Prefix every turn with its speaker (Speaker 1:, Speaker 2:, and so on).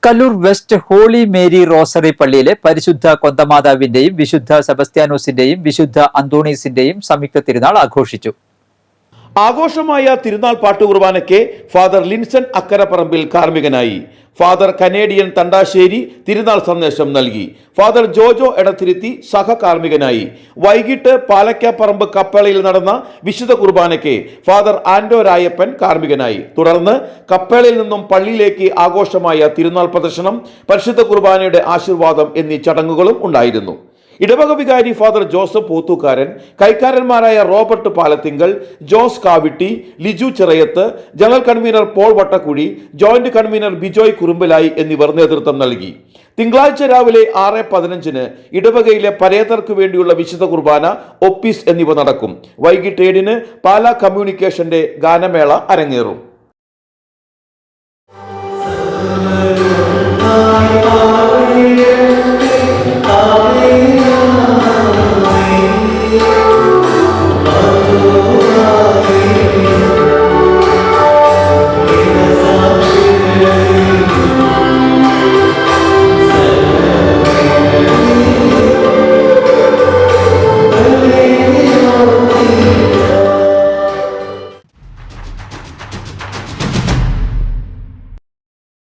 Speaker 1: Kallur west holy Mary rosary പള്ളിയിലെ പരിശുദ്ധ കൊന്തമാതാവിന്റെയും വിശുദ്ധ സെബസ്ത്യാനോസിന്റെയും വിശുദ്ധ അന്തോണീസിന്റെയും സംയുക്ത തിരുനാൾ ആഘോഷിച്ചു.
Speaker 2: ആഘോഷമായ തിരുനാൾ പാട്ടുകുർബാനയ്ക്ക് ഫാദർ ലിൻസൺ അക്കരപ്പറമ്പിൽ കാർമ്മികനായി. ഫാദർ കനേഡിയൻ തണ്ടാശ്ശേരി തിരുനാൾ സന്ദേശം നൽകി. ഫാദർ ജോജോ എടത്തിരുത്തി സഹകാർമ്മികനായി. വൈകിട്ട് പാലക്കാപ്പറമ്പ് കപ്പേളയിൽ നടന്ന വിശുദ്ധ കുർബാനയ്ക്ക് ഫാദർ ആൻഡോ രായപ്പൻ കാർമ്മികനായി. തുടർന്ന് കപ്പേളയിൽ നിന്നും പള്ളിയിലേക്ക് ആഘോഷമായ തിരുനാൾ പ്രദർശനം, പരിശുദ്ധ കുർബാനയുടെ ആശീർവാദം എന്നീ ചടങ്ങുകളും ഉണ്ടായിരുന്നു. ഇടവക വികാരി ഫാദർ ജോസഫ് പോത്തൂക്കാരൻ, കൈക്കാരന്മാരായ Robert Palathingal, Jose Kavitty, Liju Chirayath, general convener Paul Vattakuzhy, joint convener Bijoy Kurumbalayi എന്നിവർ നേതൃത്വം നൽകി. തിങ്കളാഴ്ച രാവിലെ 6:15 ഇടവകയിലെ പരേതർക്ക് വേണ്ടിയുള്ള വിശുദ്ധ കുർബാന, ഒപ്പീസ് എന്നിവ നടക്കും. വൈകിട്ട് 7 പാലാ കമ്മ്യൂണിക്കേഷന്റെ ഗാനമേള അരങ്ങേറും.